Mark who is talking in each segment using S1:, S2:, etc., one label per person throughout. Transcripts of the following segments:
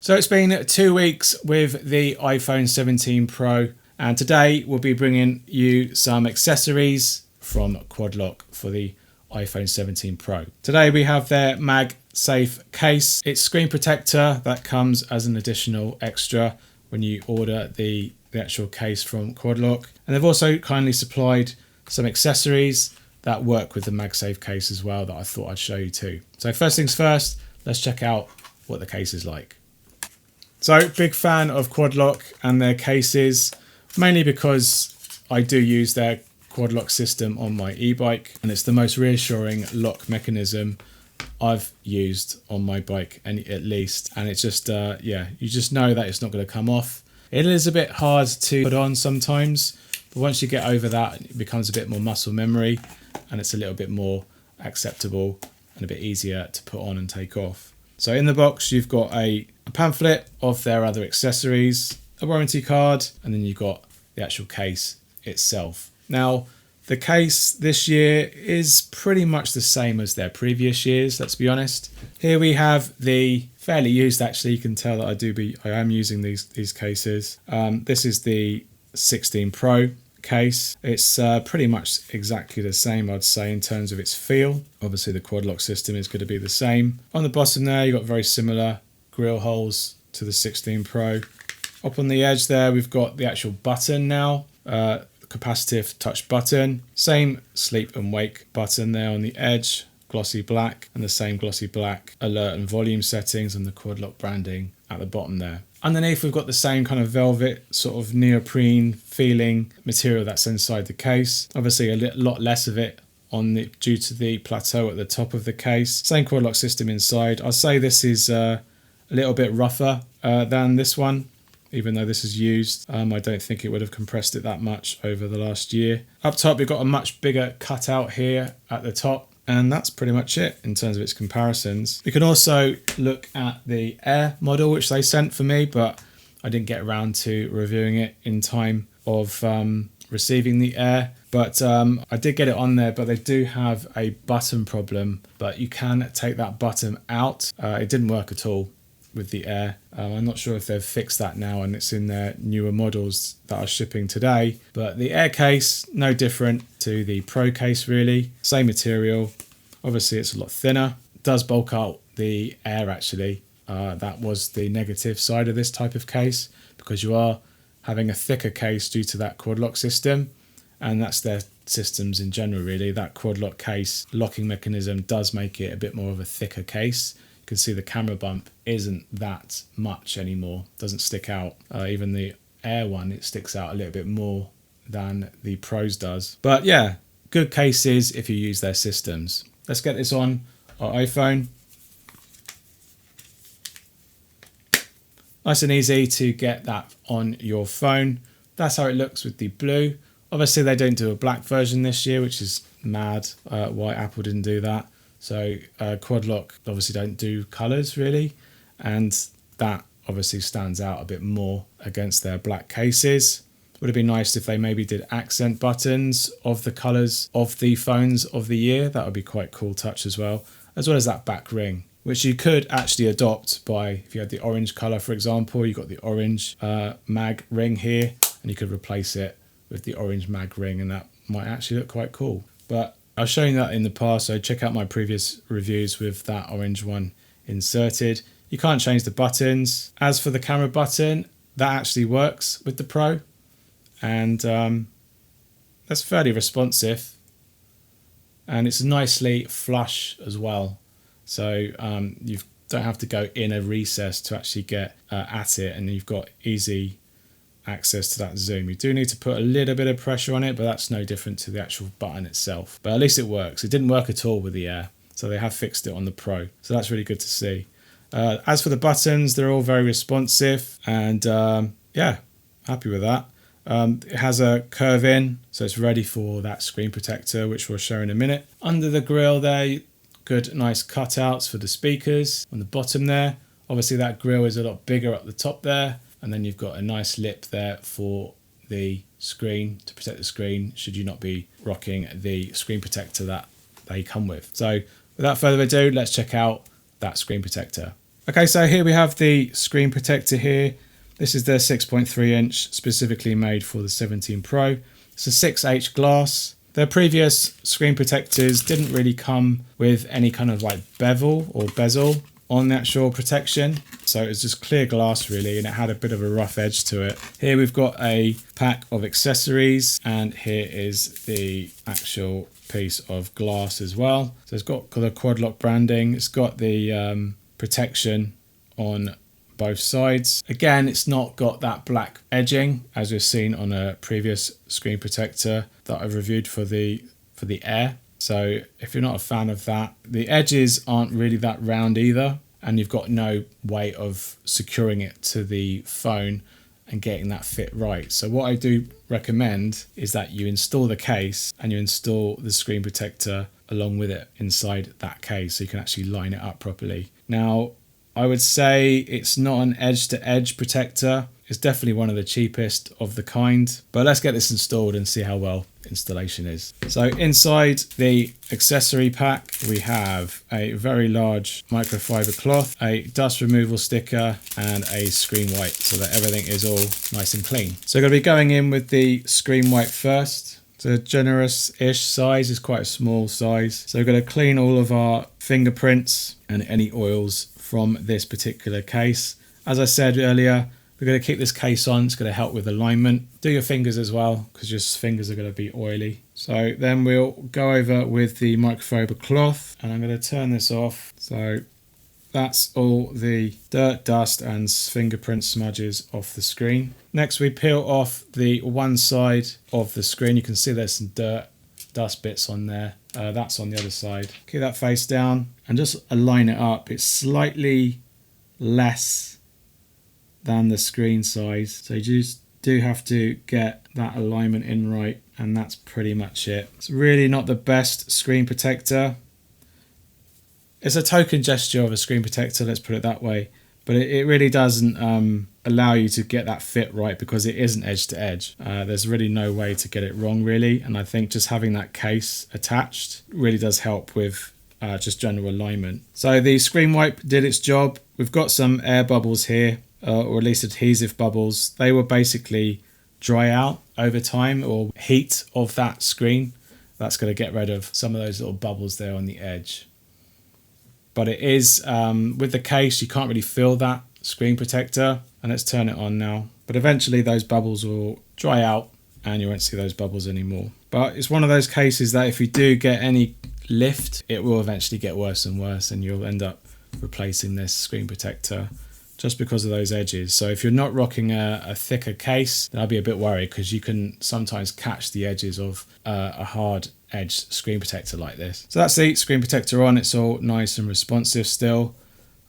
S1: So it's been 2 weeks with the iPhone 17 Pro, and today we'll be bringing you some accessories from Quad Lock for the iPhone 17 Pro. Today we have their MagSafe case. It's screen protector that comes as an additional extra when you order the actual case from Quad Lock. And they've also kindly supplied some accessories that work with the MagSafe case as well that I thought I'd show you too. So first things first, let's check out what the case is like. So big fan of Quad Lock and their cases, mainly because I do use their Quad Lock system on my e-bike, and it's the most reassuring lock mechanism I've used on my bike, at least. And it's just, yeah, you just know that it's not going to come off. It is a bit hard to put on sometimes, but once you get over that, it becomes a bit more muscle memory, and it's a little bit more acceptable and a bit easier to put on and take off. So in the box, you've got a pamphlet of their other accessories, a warranty card, and then you've got the actual case itself. Now, the case this year is pretty much the same as their previous years, let's be honest. Here we have the fairly used, actually, you can tell that I am using these cases. This is the 16 Pro case. It's pretty much exactly the same, I'd say, in terms of its feel. Obviously the Quad Lock system is going to be the same. On the bottom there, you've got very similar grill holes to the 16 Pro. Up on the edge there, we've got the actual button now, capacitive touch button. Same sleep and wake button there on the edge, glossy black, and the same glossy black alert and volume settings and the Quad Lock branding at the bottom there. Underneath, we've got the same kind of velvet, sort of neoprene feeling material that's inside the case. Obviously a lot less of it due to the plateau at the top of the case. Same Quad Lock system inside. I'll say this is a little bit rougher than this one, even though this is used. I don't think it would have compressed it that much over the last year. Up top, we've got a much bigger cutout here at the top. And that's pretty much it in terms of its comparisons. We can also look at the Air model, which they sent for me, but I didn't get around to reviewing it in time of receiving the Air. But I did get it on there, but they do have a button problem, but you can take that button out. It didn't work at all with the Air. I'm not sure if they've fixed that now and it's in their newer models that are shipping today. But the Air case, no different to the Pro case really. Same material. Obviously it's a lot thinner. It does bulk out the Air actually. That was the negative side of this type of case, because you are having a thicker case due to that Quad Lock system. And that's their systems in general really. That Quad Lock case locking mechanism does make it a bit more of a thicker case. You can see the camera bump isn't that much anymore, doesn't stick out. Even the Air one, it sticks out a little bit more than the Pros does. But yeah, good cases if you use their systems. Let's get this on our iPhone. Nice and easy to get that on your phone. That's how it looks with the blue. Obviously they don't do a black version this year, which is mad why Apple didn't do that. So Quad Lock obviously don't do colours really, and that obviously stands out a bit more against their black cases. Would have been nice if they maybe did accent buttons of the colours of the phones of the year. That would be quite cool touch as well as that back ring, which you could actually adopt by, if you had the orange colour for example, you've got the orange mag ring here, and you could replace it with the orange mag ring, and that might actually look quite cool. But I've shown you that in the past, so check out my previous reviews with that orange one inserted. You can't change the buttons. As for the camera button, that actually works with the Pro, and that's fairly responsive, and it's nicely flush as well. So you don't have to go in a recess to actually get at it, and you've got easy access to that zoom. You do need to put a little bit of pressure on it, but that's no different to the actual button itself. But at least it works. It didn't work at all with the Air, so they have fixed it on the Pro. So that's really good to see. As for the buttons, they're all very responsive, and yeah, happy with that. It has a curve in, so it's ready for that screen protector, which we'll show in a minute. Under the grille there, good nice cutouts for the speakers on the bottom there. Obviously that grille is a lot bigger up the top there, and then you've got a nice lip there for the screen to protect the screen should you not be rocking the screen protector that they come with. So without further ado, let's check out that screen protector. Okay, so here we have the screen protector here. This is the 6.3 inch specifically made for the 17 Pro. It's a 6H glass. Their previous screen protectors didn't really come with any kind of like bevel or bezel on the actual protection. So it's just clear glass really, and it had a bit of a rough edge to it. Here we've got a pack of accessories, and here is the actual piece of glass as well. So it's got the Quad Lock branding. It's got the protection on both sides. Again, it's not got that black edging as we've seen on a previous screen protector that I've reviewed for the Air. So if you're not a fan of that, the edges aren't really that round either, and you've got no way of securing it to the phone and getting that fit right. So what I do recommend is that you install the case and you install the screen protector along with it inside that case so you can actually line it up properly. Now, I would say it's not an edge-to-edge protector. It's definitely one of the cheapest of the kind, but let's get this installed and see how well installation is. So inside the accessory pack, we have a very large microfiber cloth, a dust removal sticker, and a screen wipe so that everything is all nice and clean. So we're going to be going in with the screen wipe first. It's a generous-ish size, it's quite a small size. So we're going to clean all of our fingerprints and any oils from this particular case. As I said earlier, we're going to keep this case on. It's going to help with alignment. Do your fingers as well, because your fingers are going to be oily. So then we'll go over with the microfiber cloth, and I'm going to turn this off. So that's all the dirt, dust and fingerprint smudges off the screen. Next, we peel off the one side of the screen. You can see there's some dirt, dust bits on there. That's on the other side. Keep that face down and just align it up. It's slightly less than the screen size, so you just do have to get that alignment in right, and that's pretty much it. It's really not the best screen protector. It's a token gesture of a screen protector, let's put it that way, but it really doesn't allow you to get that fit right because it isn't edge to edge. There's really no way to get it wrong really, and I think just having that case attached really does help with just general alignment. So the screen wipe did its job. We've got some air bubbles here, or at least adhesive bubbles. They will basically dry out over time, or heat of that screen. That's going to get rid of some of those little bubbles there on the edge. But it is, with the case, you can't really feel that screen protector. And let's turn it on now. But eventually those bubbles will dry out and you won't see those bubbles anymore. But it's one of those cases that if you do get any lift, it will eventually get worse and worse, and you'll end up replacing this screen protector just because of those edges. So if you're not rocking a thicker case, then I'll be a bit worried, because you can sometimes catch the edges of a hard edged screen protector like this. So that's the screen protector on. It's all nice and responsive still.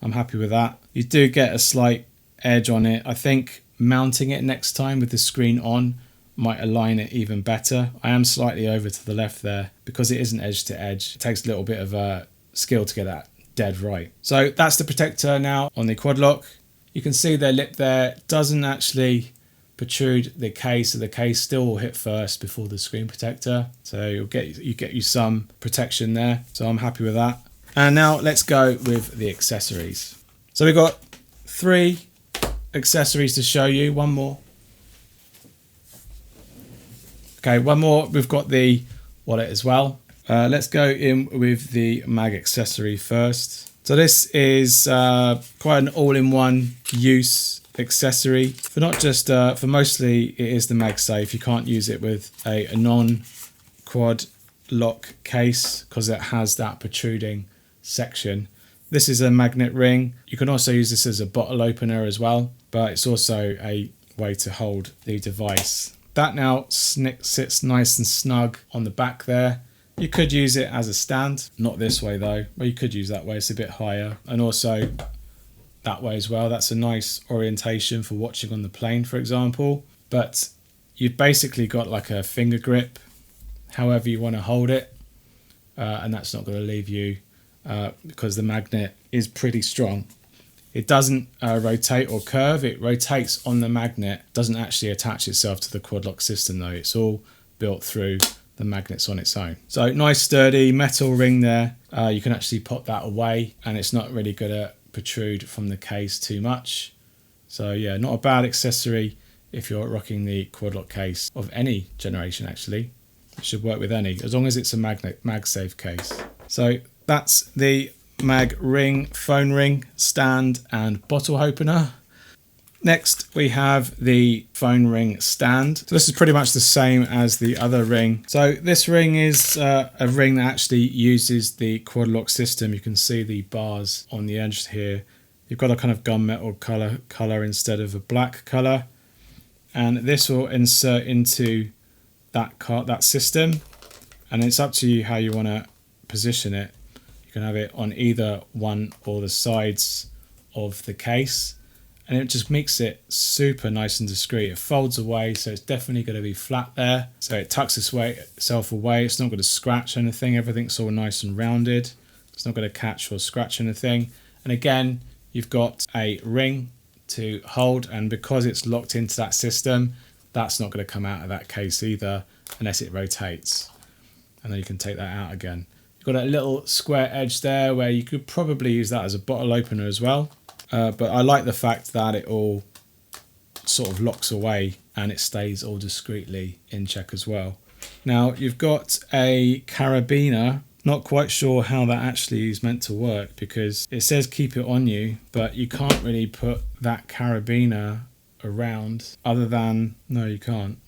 S1: I'm happy with that. You do get a slight edge on it. I think mounting it next time with the screen on might align it even better. I am slightly over to the left there because it isn't edge to edge. It takes a little bit of skill to get that dead right. So that's the protector now on the Quad Lock. You can see their lip there doesn't actually protrude the case, so the case still will hit first before the screen protector. So you get you some protection there. So I'm happy with that. And now let's go with the accessories. So we've got 3 accessories to show you. One more. Okay, one more. We've got the wallet as well. Let's go in with the mag accessory first. So this is quite an all-in-one use accessory for not just for mostly it is the MagSafe. You can't use it with a non-quad lock case because it has that protruding section. This is a magnet ring. You can also use this as a bottle opener as well, but it's also a way to hold the device. That now sits nice and snug on the back there. You could use it as a stand, not this way though. Well, you could use that way, it's a bit higher, and also that way as well. That's a nice orientation for watching on the plane, for example. But you've basically got like a finger grip, however you want to hold it, and that's not going to leave you because the magnet is pretty strong. It doesn't rotate or curve, it rotates on the magnet, doesn't actually attach itself to the Quad Lock system though. It's all built through the magnets on its own. So nice sturdy metal ring there. You can actually pop that away and it's not really going to protrude from the case too much. So yeah, not a bad accessory if you're rocking the Quad Lock case of any generation actually. It should work with any, as long as it's a MagSafe case. So that's the mag ring, phone ring, stand and bottle opener. Next we have the phone ring stand. So this is pretty much the same as the other ring. So this ring is a ring that actually uses the Quad Lock system. You can see the bars on the edge here. You've got a kind of gunmetal color instead of a black color, and this will insert into that system, and it's up to you how you want to position it. You can have it on either one or the sides of the case, and it just makes it super nice and discreet. It folds away, so it's definitely going to be flat there, so it tucks itself away. It's not going to scratch anything. Everything's all nice and rounded. It's not going to catch or scratch anything. And again, you've got a ring to hold, and because it's locked into that system, that's not going to come out of that case either unless it rotates, and then you can take that out again. You've got a little square edge there where you could probably use that as a bottle opener as well, but I like the fact that it all sort of locks away and it stays all discreetly in check as well. Now you've got a carabiner. Not quite sure how that actually is meant to work, because it says keep it on you, but you can't really put that carabiner around other than, no, you can't.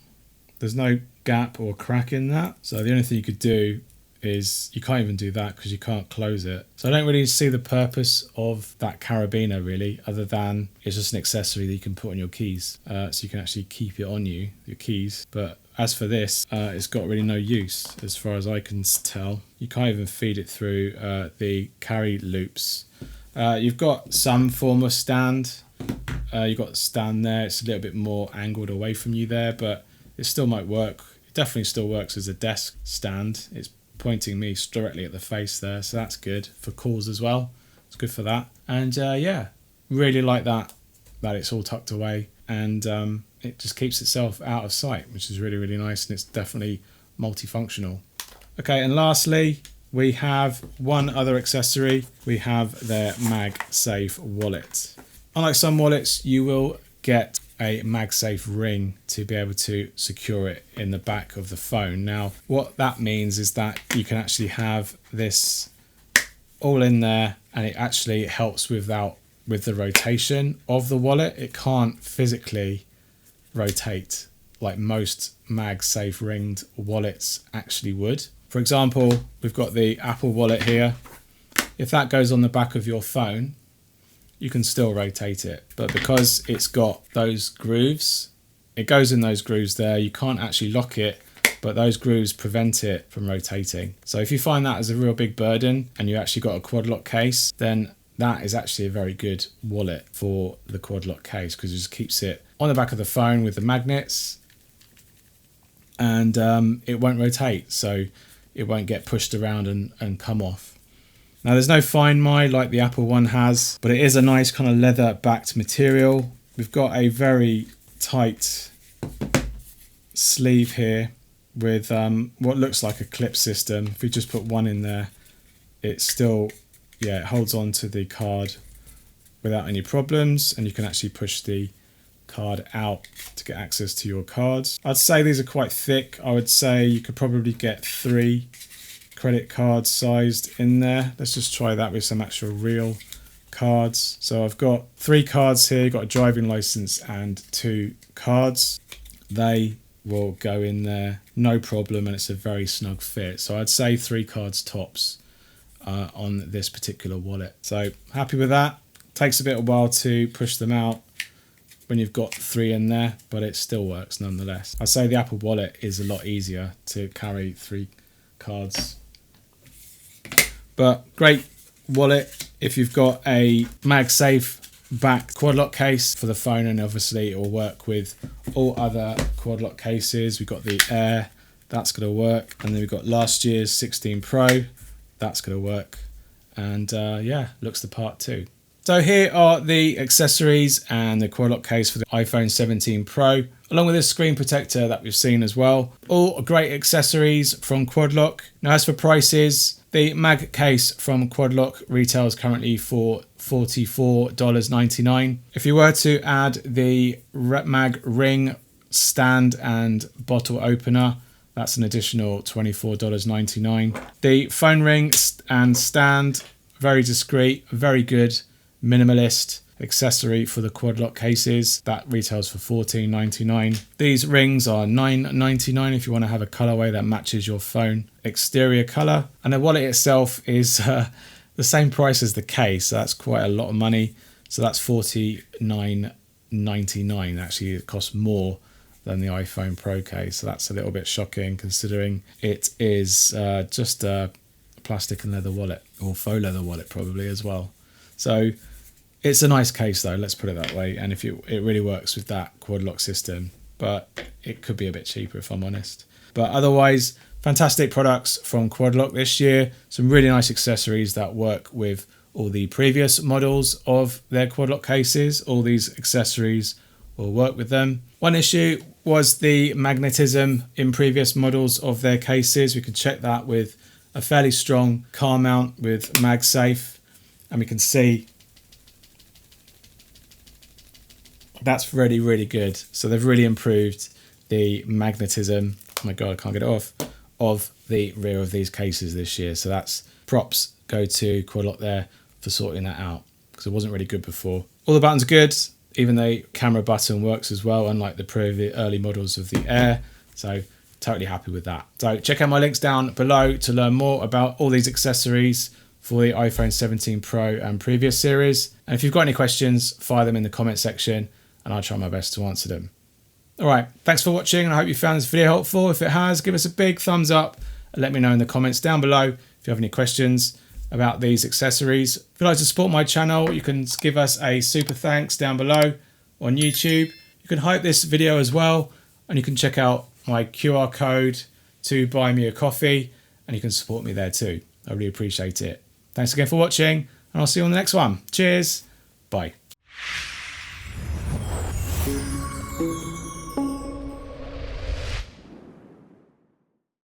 S1: There's no gap or crack in that. So the only thing you could do is, you can't even do that because you can't close it. So I don't really see the purpose of that carabiner really, other than it's just an accessory that you can put on your keys. So you can actually keep it on you, your keys. But as for this, it's got really no use as far as I can tell. You can't even feed it through the carry loops. You've got some form of stand. You've got the stand there. It's a little bit more angled away from you there, but it still might work. It definitely still works as a desk stand. It's pointing me directly at the face there, so that's good for calls as well. It's good for that. And yeah, really like that it's all tucked away, and it just keeps itself out of sight, which is really, really nice, and it's definitely multifunctional. Okay, and lastly, we have one other accessory. We have their MagSafe wallet. Unlike some wallets, you will get a MagSafe ring to be able to secure it in the back of the phone. Now, what that means is that you can actually have this all in there, and it actually helps with the rotation of the wallet. It can't physically rotate like most MagSafe ringed wallets actually would. For example, we've got the Apple Wallet here. If that goes on the back of your phone, you can still rotate it, but because it's got those grooves, it goes in those grooves there. You can't actually lock it, but those grooves prevent it from rotating. So if you find that as a real big burden and you actually got a Quad Lock case, then that is actually a very good wallet for the Quad Lock case, because it just keeps it on the back of the phone with the magnets, and it won't rotate, so it won't get pushed around and come off. Now there's no Find My like the Apple one has, but it is a nice kind of leather backed material. We've got a very tight sleeve here with what looks like a clip system. If we just put one in there, it still, yeah, it holds on to the card without any problems, and you can actually push the card out to get access to your cards. I'd say these are quite thick. I would say you could probably get 3 credit cards sized in there. Let's just try that with some actual real cards. So I've got 3 cards here. Got a driving license and 2 cards. They will go in there no problem, and it's a very snug fit. So I'd say 3 cards tops on this particular wallet. So happy with that. Takes a bit of a while to push them out when you've got 3 in there, but it still works nonetheless. I'd say the Apple Wallet is a lot easier to carry 3 cards. But great wallet if you've got a MagSafe back Quad Lock case for the phone, and obviously it will work with all other Quad Lock cases. We've got the Air, that's going to work, and then we've got last year's 16 Pro, that's going to work, and yeah, looks the part too. So here are the accessories and the Quad Lock case for the iPhone 17 Pro, along with this screen protector that we've seen as well. All great accessories from Quad Lock. Now as for prices, the Mag case from Quad Lock retails currently for $44.99. If you were to add the Mag ring stand and bottle opener, that's an additional $24.99. The phone ring and stand, very discreet, very good, minimalist accessory for the Quad Lock cases. That retails for $14.99. These rings are $9.99 if you want to have a colorway that matches your phone exterior color. And the wallet itself is the same price as the case, so that's quite a lot of money. So that's $49.99. Actually, it costs more than the iPhone Pro case, so that's a little bit shocking considering it is just a plastic and leather wallet, or faux leather wallet probably as well. So it's a nice case though, let's put it that way, and it really works with that Quad Lock system, but it could be a bit cheaper if I'm honest. But otherwise, fantastic products from Quad Lock this year. Some really nice accessories that work with all the previous models of their Quad Lock cases. All these accessories will work with them. One issue was the magnetism in previous models of their cases. We can check that with a fairly strong car mount with MagSafe, and we can see that's really, really good. So they've really improved the magnetism, oh my god, I can't get it off, of the rear of these cases this year. So that's props go to Quad Lock there for sorting that out, because it wasn't really good before. All the buttons are good, even the camera button works as well, unlike the early models of the Air. So totally happy with that. So check out my links down below to learn more about all these accessories for the iPhone 17 Pro and previous series. And if you've got any questions, fire them in the comment section and I'll try my best to answer them. All right, thanks for watching, and I hope you found this video helpful. If it has, give us a big thumbs up and let me know in the comments down below if you have any questions about these accessories. If you'd like to support my channel, you can give us a super thanks down below on YouTube. You can hype this video as well, and you can check out my QR code to buy me a coffee, and you can support me there too. I really appreciate it. Thanks again for watching, and I'll see you on the next one. Cheers. Bye.